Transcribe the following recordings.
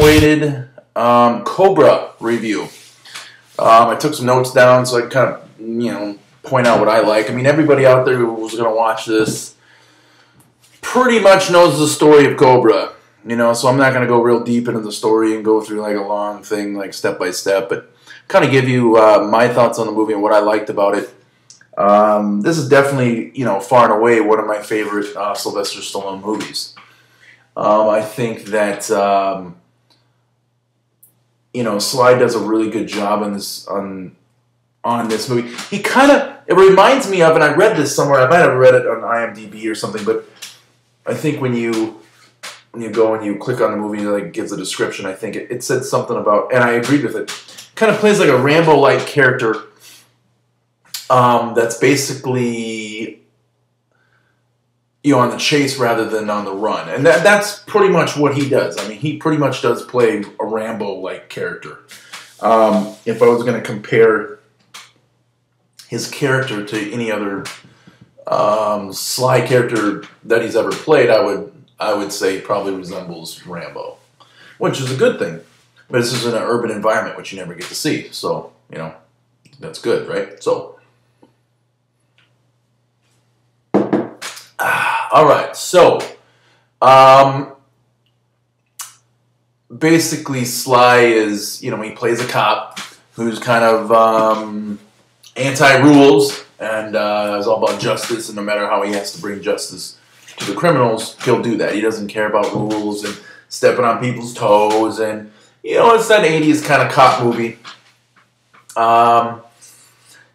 long-awaited Cobra review. I took some notes down so I could kind of, point out what I like. I mean, everybody out there who's going to watch this pretty much knows the story of Cobra, so I'm not going to go real deep into the story and go through like a long thing, like step by step, but kind of give you my thoughts on the movie and what I liked about it. This is definitely, far and away one of my favorite Sylvester Stallone movies. I think that, Sly does a really good job on this movie. It reminds me of, and I read this somewhere, I might have read it on IMDb or something, but I think when you go and you click on the movie, it gives a description, I think it said something about, and I agreed with it, kind of plays like a Rambo-like character that's basically on the chase rather than on the run. And that's pretty much what he does. I mean, he pretty much does play a Rambo-like character. If I was going to compare his character to any other Sly character that he's ever played, I would say probably resembles Rambo, which is a good thing. But this is in an urban environment, which you never get to see. So, that's good, right? So, all right. So, basically, Sly is, he plays a cop who's kind of anti-rules and is all about justice. And no matter how he has to bring justice to the criminals, he'll do that. He doesn't care about rules and stepping on people's toes. And, it's that 80s kind of cop movie.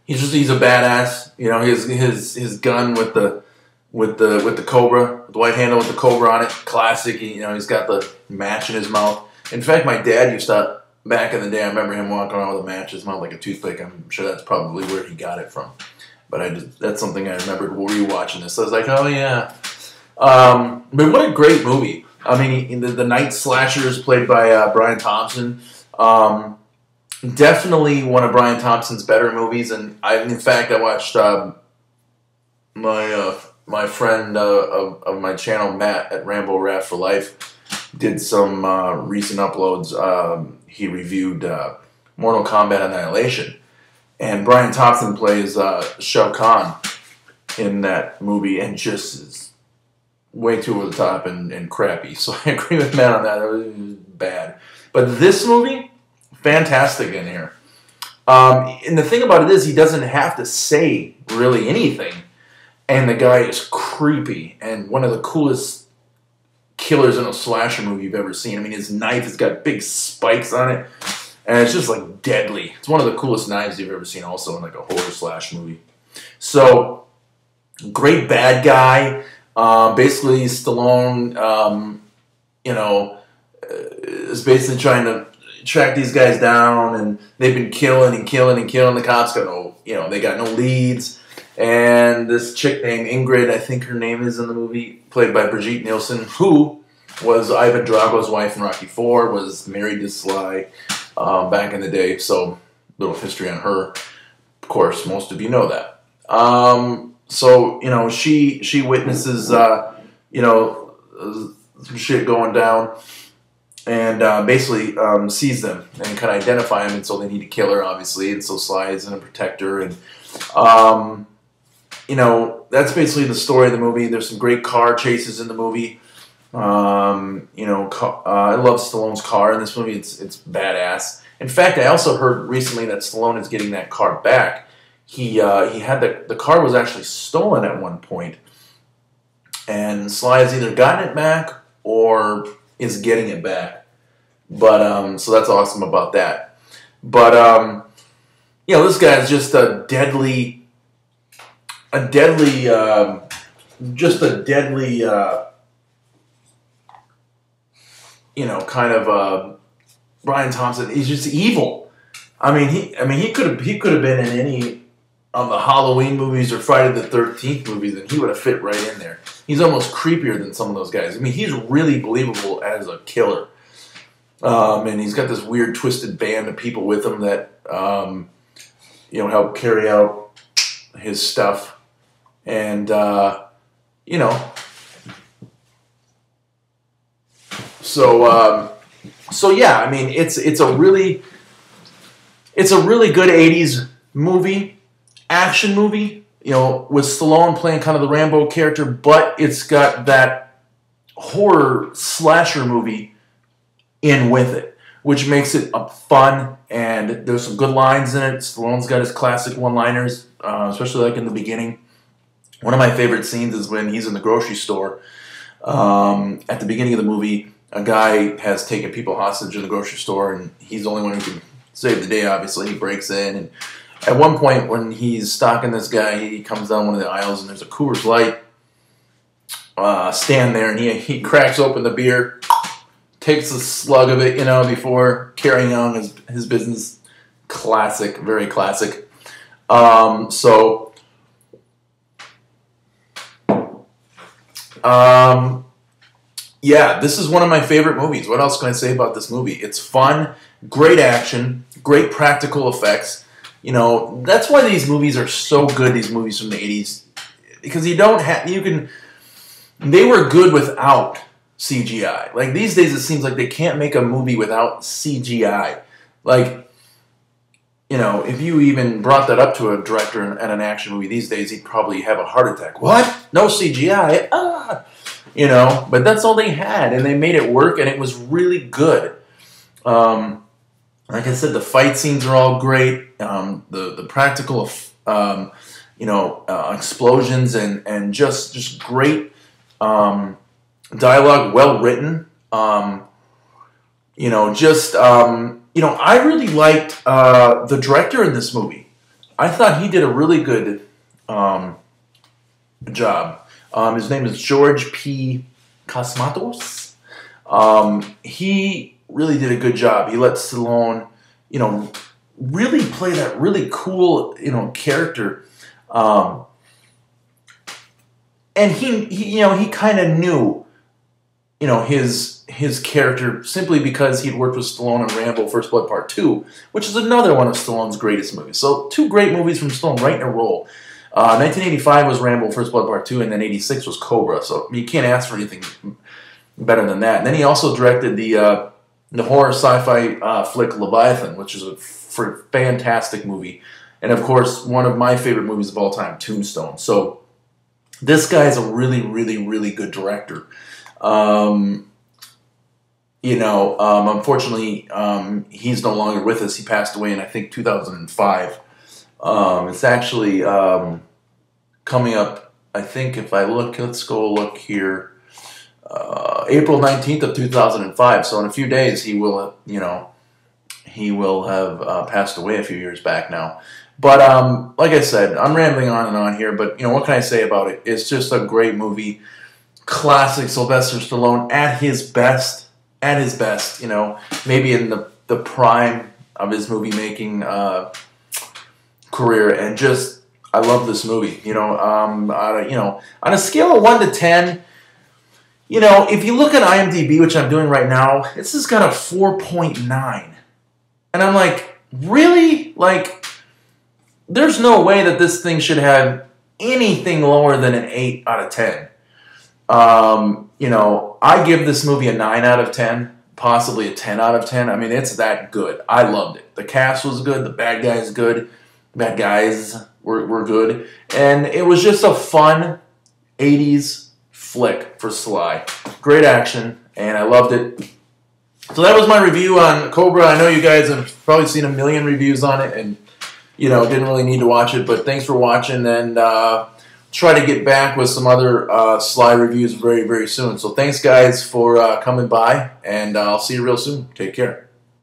He's a badass. His gun with the Cobra, the white handle with the Cobra on it, classic. He's got the match in his mouth. In fact, my dad used to, back in the day, I remember him walking around with a match in his mouth like a toothpick. I'm sure that's probably where he got it from. But that's something I remembered rewatching this. So I was like, oh yeah. But what a great movie. I mean, the night slasher is played by Brian Thompson. Definitely one of Brian Thompson's better movies. And in fact, I watched my friend of my channel, Matt, at Rambo Rat for Life, did some recent uploads. He reviewed Mortal Kombat Annihilation. And Brian Thompson plays Shao Kahn in that movie and just is way too over the top and crappy. So I agree with Matt on that. It was bad. But this movie, fantastic in here. And the thing about it is he doesn't have to say really anything. And the guy is creepy and one of the coolest killers in a slasher movie you've ever seen. I mean, his knife has got big spikes on it. And it's just like deadly. It's one of the coolest knives you've ever seen also in like a horror slash movie. So, great bad guy. Basically, Stallone, is basically trying to track these guys down, and they've been killing and killing and killing. The cops got they got no leads. And this chick named Ingrid, I think her name is in the movie, played by Brigitte Nielsen, who was Ivan Drago's wife in Rocky IV, was married to Sly back in the day. So, little history on her. Of course, most of you know that. So, she witnesses, some shit going down and basically sees them and can identify them, and so they need to kill her, obviously, and so Sly is going to protect her, and, that's basically the story of the movie. There's some great car chases in the movie. I love Stallone's car in this movie. It's badass. In fact, I also heard recently that Stallone is getting that car back. He had the car was actually stolen at one point, and Sly has either gotten it back or is getting it back. But so that's awesome about that. But this guy is just a deadly kind of Brian Thompson. He's just evil. I mean, he could have been in any of the Halloween movies or Friday the 13th movies, and he would have fit right in there. He's almost creepier than some of those guys. I mean, he's really believable as a killer. And he's got this weird, twisted band of people with him that, help carry out his stuff. And, so So yeah, I mean, it's a really good '80s movie, action movie. You know, with Stallone playing kind of the Rambo character, but it's got that horror slasher movie in with it, which makes it fun, and there's some good lines in it. Stallone's got his classic one-liners, especially like in the beginning. One of my favorite scenes is when he's in the grocery store. At the beginning of the movie, a guy has taken people hostage in the grocery store, and he's the only one who can save the day, obviously. He breaks in, and at one point when he's stalking this guy, he comes down one of the aisles, and there's a Coors Light stand there, and he cracks open the beer, takes a slug of it, you know, before carrying on his business. Classic, very classic. Yeah, this is one of my favorite movies. What else can I say about this movie? It's fun, great action, great practical effects. You know, that's why these movies are so good, these movies from the 80s. Because they were good without CGI. Like, these days it seems like they can't make a movie without CGI. Like, you know, if you even brought that up to a director at an action movie these days, he'd probably have a heart attack. What? No CGI? Ah! You know, but that's all they had, and they made it work, and it was really good. Like I said, the fight scenes are all great. The practical, explosions and just great dialogue, well written. I really liked the director in this movie. I thought he did a really good job. His name is George P. Cosmatos. He really did a good job. He let Stallone, really play that really cool, character. And he kind of knew, his character simply because he'd worked with Stallone on Rambo: First Blood Part 2, which is another one of Stallone's greatest movies. So 2 great movies from Stallone right in a row. 1985 was Rambo: First Blood Part 2, and then 86 was Cobra. So you can't ask for anything better than that. And then he also directed the horror sci-fi flick Leviathan, which is a fantastic movie. And of course, one of my favorite movies of all time, Tombstone. So this guy is a really, really, really good director. Unfortunately, he's no longer with us. He passed away in, I think, 2005. It's actually coming up, I think, if I look, let's go look here, April 19th of 2005. So in a few days, he will have passed away a few years back now. But like I said, I'm rambling on and on here, but what can I say about it? It's just a great movie. Classic Sylvester Stallone at his best. Maybe in the prime of his movie-making career, and just, I love this movie. On a scale of 1 to 10, if you look at IMDb, which I'm doing right now, this has got a 4.9. And I'm like, really? Like, there's no way that this thing should have anything lower than an 8 out of 10. I give this movie a 9 out of 10, possibly a 10 out of 10. I mean, it's that good. I loved it. The cast was good. The bad guys good. Bad guys were good. And it was just a fun 80s flick for Sly. Great action, and I loved it. So that was my review on Cobra. I know you guys have probably seen a million reviews on it, and didn't really need to watch it, but thanks for watching, and try to get back with some other Sly reviews very, very soon. So thanks, guys, for coming by, and I'll see you real soon. Take care.